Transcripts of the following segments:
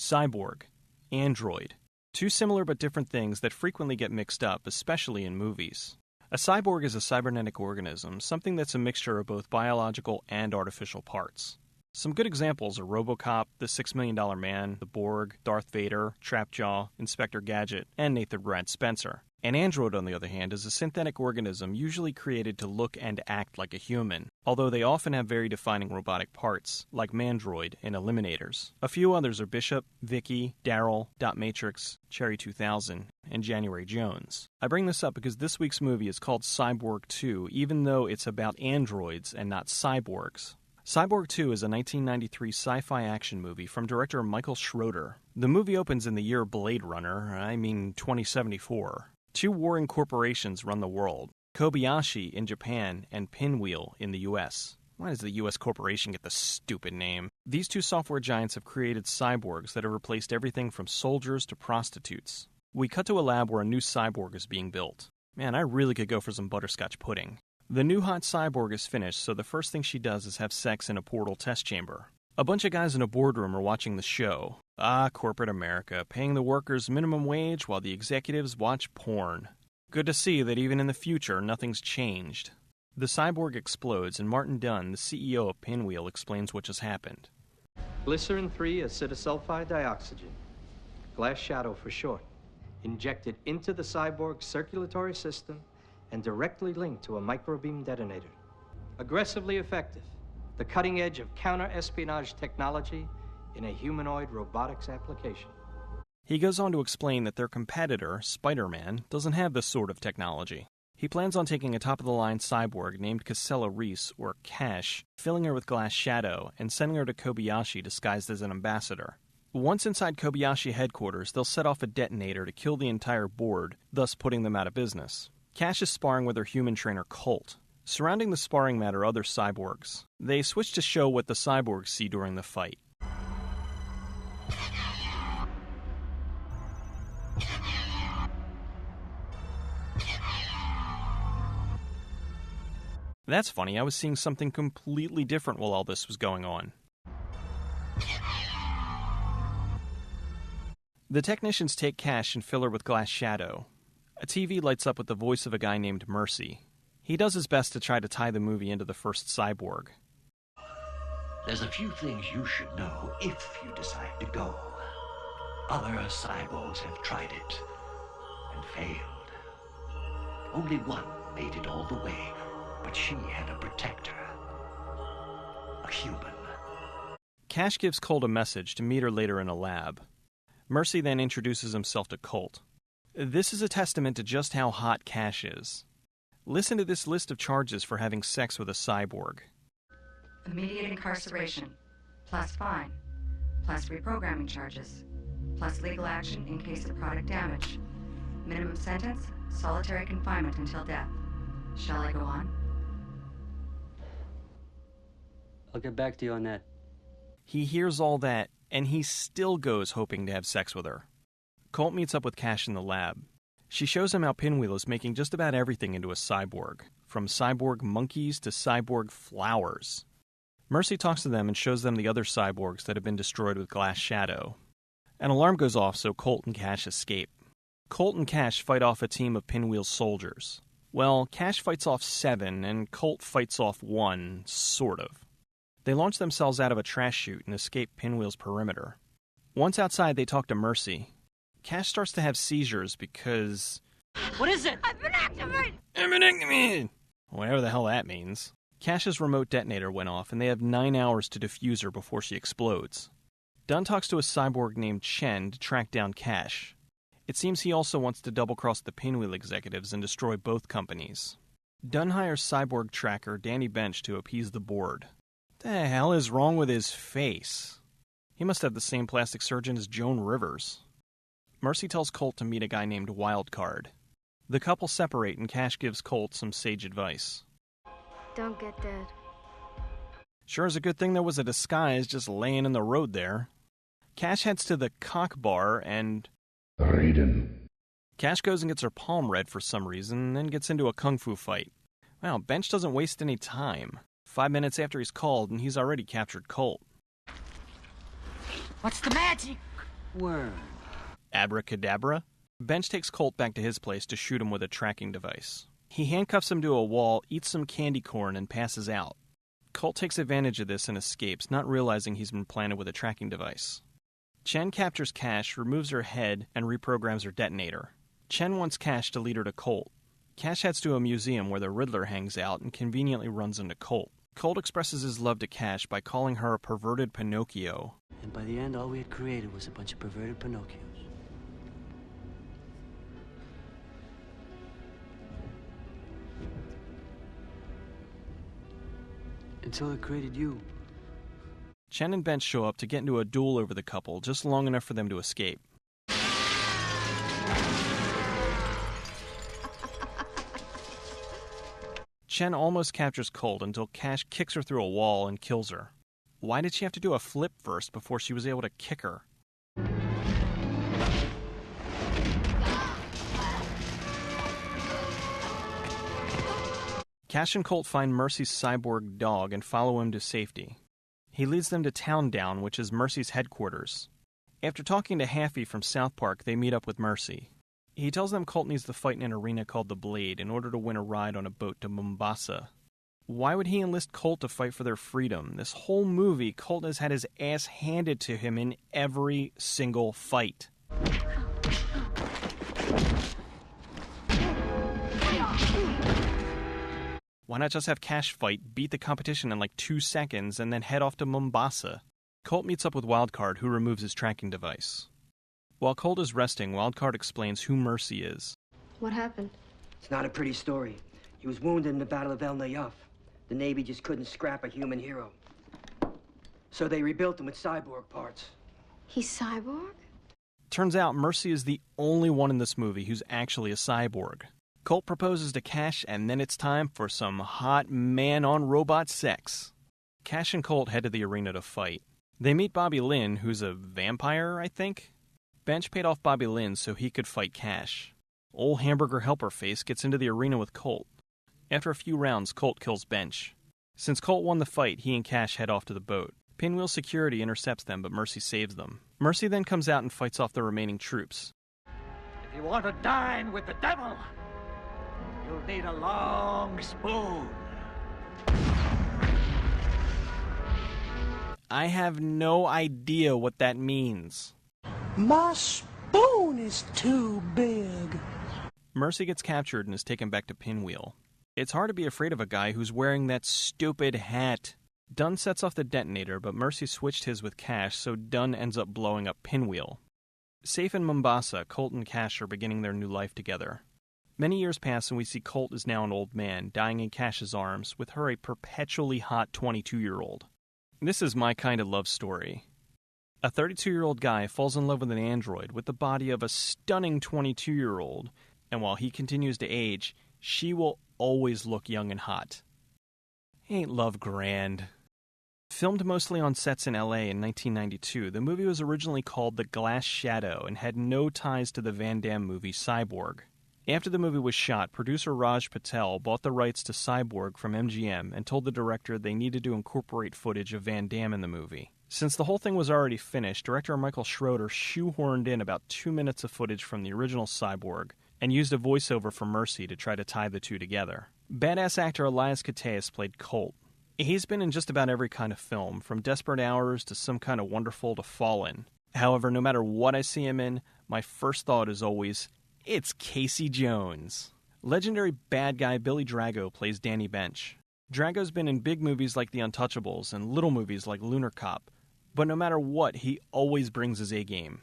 Cyborg, android. Two similar but different things that frequently get mixed up, especially in movies. A cyborg is a cybernetic organism, something that's a mixture of both biological and artificial parts. Some good examples are Robocop, the $6 Million Man, the Borg, Darth Vader, Trapjaw, Inspector Gadget, and Nathan Brad Spencer. An android, on the other hand, is a synthetic organism usually created to look and act like a human, although they often have very defining robotic parts, like Mandroid and Eliminators. A few others are Bishop, Vicky, Daryl, Dot Matrix, Cherry 2000, and January Jones. I bring this up because this week's movie is called Cyborg 2, even though it's about androids and not cyborgs. Cyborg 2 is a 1993 sci-fi action movie from director Michael Schroeder. The movie opens in the year Blade Runner, 2074. Two warring corporations run the world, Kobayashi in Japan and Pinwheel in the US. Why does the US corporation get the stupid name? These two software giants have created cyborgs that have replaced everything from soldiers to prostitutes. We cut to a lab where a new cyborg is being built. Man, I really could go for some butterscotch pudding. The new hot cyborg is finished, so the first thing she does is have sex in a portal test chamber. A bunch of guys in a boardroom are watching the show. Corporate America, paying the workers minimum wage while the executives watch porn. Good to see that even in the future, nothing's changed. The cyborg explodes, and Martin Dunn, the CEO of Pinwheel, explains what just happened. Glycerin-3 acetosulfide dioxygen, glass shadow for short, injected into the cyborg's circulatory system and directly linked to a microbeam detonator. Aggressively effective, the cutting edge of counter-espionage technology in a humanoid robotics application. He goes on to explain that their competitor, Spider-Man, doesn't have this sort of technology. He plans on taking a top-of-the-line cyborg named Casella Reese, or Cash, filling her with glass shadow, and sending her to Kobayashi disguised as an ambassador. Once inside Kobayashi headquarters, they'll set off a detonator to kill the entire board, thus putting them out of business. Cash is sparring with her human trainer Colt. Surrounding the sparring mat are other cyborgs. They switch to show what the cyborgs see during the fight. That's funny, I was seeing something completely different while all this was going on. The technicians take Cash and fill her with glass shadow. A TV lights up with the voice of a guy named Mercy. He does his best to try to tie the movie into the first cyborg. There's a few things you should know if you decide to go. Other cyborgs have tried it and failed. Only one made it all the way, but she had a protector. A human. Cash gives Colt a message to meet her later in a lab. Mercy then introduces himself to Colt. This is a testament to just how hot Cash is. Listen to this list of charges for having sex with a cyborg. Immediate incarceration, plus fine, plus reprogramming charges, plus legal action in case of product damage. Minimum sentence, solitary confinement until death. Shall I go on? I'll get back to you on that. He hears all that, and he still goes hoping to have sex with her. Colt meets up with Cash in the lab. She shows him how Pinwheel is making just about everything into a cyborg, from cyborg monkeys to cyborg flowers. Mercy talks to them and shows them the other cyborgs that have been destroyed with glass shadow. An alarm goes off so Colt and Cash escape. Colt and Cash fight off a team of Pinwheel's soldiers. Well, Cash fights off 7, and Colt fights off 1, sort of. They launch themselves out of a trash chute and escape Pinwheel's perimeter. Once outside, they talk to Mercy. Cash starts to have seizures because... What is it? I've been activated! I've been activated! Whatever the hell that means. Cash's remote detonator went off, and they have 9 hours to defuse her before she explodes. Dunn talks to a cyborg named Chen to track down Cash. It seems he also wants to double-cross the Pinwheel executives and destroy both companies. Dunn hires cyborg tracker Danny Bench to appease the board. What the hell is wrong with his face? He must have the same plastic surgeon as Joan Rivers. Mercy tells Colt to meet a guy named Wildcard. The couple separate and Cash gives Colt some sage advice. Don't get dead. Sure is a good thing there was a disguise just laying in the road there. Cash heads to the cock bar and... Raiden. Cash goes and gets her palm read for some reason, then gets into a kung fu fight. Wow, Bench doesn't waste any time. 5 minutes after he's called and he's already captured Colt. What's the magic? Word. Abracadabra? Bench takes Colt back to his place to shoot him with a tracking device. He handcuffs him to a wall, eats some candy corn, and passes out. Colt takes advantage of this and escapes, not realizing he's been planted with a tracking device. Chen captures Cash, removes her head, and reprograms her detonator. Chen wants Cash to lead her to Colt. Cash heads to a museum where the Riddler hangs out and conveniently runs into Colt. Colt expresses his love to Cash by calling her a perverted Pinocchio. And by the end, all we had created was a bunch of perverted Pinocchios. Until it created you. Chen and Bench show up to get into a duel over the couple, just long enough for them to escape. Chen almost captures Colt until Cash kicks her through a wall and kills her. Why did she have to do a flip first before she was able to kick her? Cash and Colt find Mercy's cyborg dog and follow him to safety. He leads them to Town Down, which is Mercy's headquarters. After talking to Haffy from South Park, they meet up with Mercy. He tells them Colt needs to fight in an arena called the Blade in order to win a ride on a boat to Mombasa. Why would he enlist Colt to fight for their freedom? This whole movie, Colt has had his ass handed to him in every single fight. Why not just have Cash fight, beat the competition in like 2 seconds, and then head off to Mombasa? Colt meets up with Wildcard, who removes his tracking device. While Colt is resting, Wildcard explains who Mercy is. What happened? It's not a pretty story. He was wounded in the Battle of El Nayef. The Navy just couldn't scrap a human hero. So they rebuilt him with cyborg parts. He's cyborg? Turns out Mercy is the only one in this movie who's actually a cyborg. Colt proposes to Cash, and then it's time for some hot man-on-robot sex. Cash and Colt head to the arena to fight. They meet Bobby Lynn, who's a vampire, I think? Bench paid off Bobby Lynn so he could fight Cash. Old hamburger helper face gets into the arena with Colt. After a few rounds, Colt kills Bench. Since Colt won the fight, he and Cash head off to the boat. Pinwheel security intercepts them, but Mercy saves them. Mercy then comes out and fights off the remaining troops. If you want to dine with the devil, you'll need a long spoon. I have no idea what that means. My spoon is too big. Mercy gets captured and is taken back to Pinwheel. It's hard to be afraid of a guy who's wearing that stupid hat. Dunn sets off the detonator, but Mercy switched his with Cash, so Dunn ends up blowing up Pinwheel. Safe in Mombasa, Colt and Cash are beginning their new life together. Many years pass and we see Colt is now an old man, dying in Cash's arms, with her a perpetually hot 22-year-old. This is my kind of love story. A 32-year-old guy falls in love with an android with the body of a stunning 22-year-old, and while he continues to age, she will always look young and hot. Ain't love grand? Filmed mostly on sets in LA in 1992, the movie was originally called The Glass Shadow and had no ties to the Van Damme movie Cyborg. After the movie was shot, producer Raj Patel bought the rights to Cyborg from MGM and told the director they needed to incorporate footage of Van Damme in the movie. Since the whole thing was already finished, director Michael Schroeder shoehorned in about 2 minutes of footage from the original Cyborg and used a voiceover for Mercy to try to tie the two together. Badass actor Elias Koteas played Colt. He's been in just about every kind of film, from Desperate Hours to Some Kind of Wonderful to Fallen. However, no matter what I see him in, my first thought is always, it's Casey Jones. Legendary bad guy Billy Drago plays Danny Bench. Drago's been in big movies like The Untouchables and little movies like Lunar Cop, but no matter what, he always brings his A-game.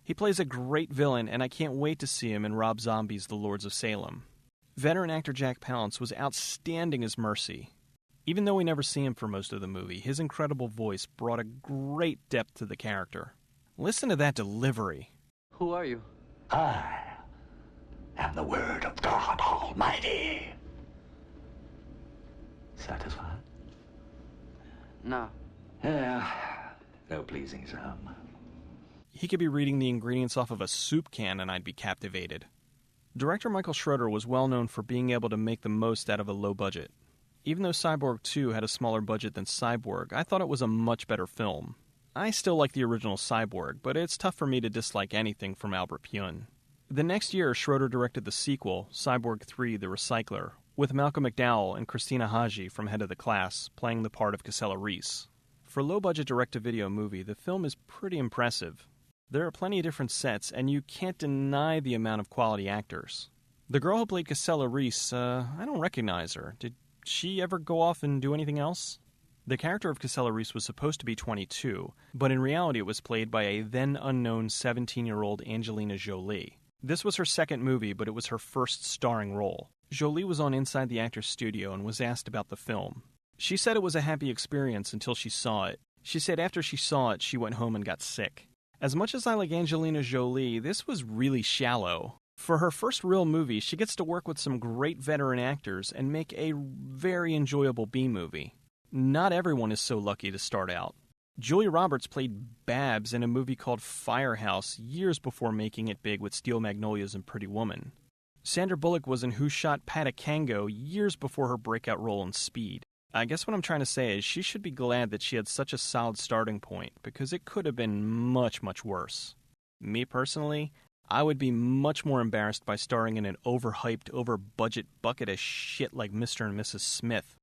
He plays a great villain, and I can't wait to see him in Rob Zombie's The Lords of Salem. Veteran actor Jack Palance was outstanding as Mercy. Even though we never see him for most of the movie, his incredible voice brought a great depth to the character. Listen to that delivery. Who are you? I am the word of God Almighty. Satisfied? No. Yeah, no pleasing some. He could be reading the ingredients off of a soup can and I'd be captivated. Director Michael Schroeder was well known for being able to make the most out of a low budget. Even though Cyborg 2 had a smaller budget than Cyborg, I thought it was a much better film. I still like the original Cyborg, but it's tough for me to dislike anything from Albert Pyun. The next year, Schroeder directed the sequel, Cyborg 3: The Recycler, with Malcolm McDowell and Christina Haji from Head of the Class playing the part of Casella Reese. For a low-budget direct-to-video movie, the film is pretty impressive. There are plenty of different sets, and you can't deny the amount of quality actors. The girl who played Casella Reese, I don't recognize her. Did she ever go off and do anything else? The character of Casella Reese was supposed to be 22, but in reality it was played by a then-unknown 17-year-old Angelina Jolie. This was her second movie, but it was her first starring role. Jolie was on Inside the Actors Studio and was asked about the film. She said it was a happy experience until she saw it. She said after she saw it, she went home and got sick. As much as I like Angelina Jolie, this was really shallow. For her first real movie, she gets to work with some great veteran actors and make a very enjoyable B-movie. Not everyone is so lucky to start out. Julia Roberts played Babs in a movie called Firehouse years before making it big with Steel Magnolias and Pretty Woman. Sandra Bullock was in Who Shot Patakango years before her breakout role in Speed. I guess what I'm trying to say is she should be glad that she had such a solid starting point, because it could have been much, much worse. Me personally, I would be much more embarrassed by starring in an overhyped, over-budget bucket of shit like Mr. and Mrs. Smith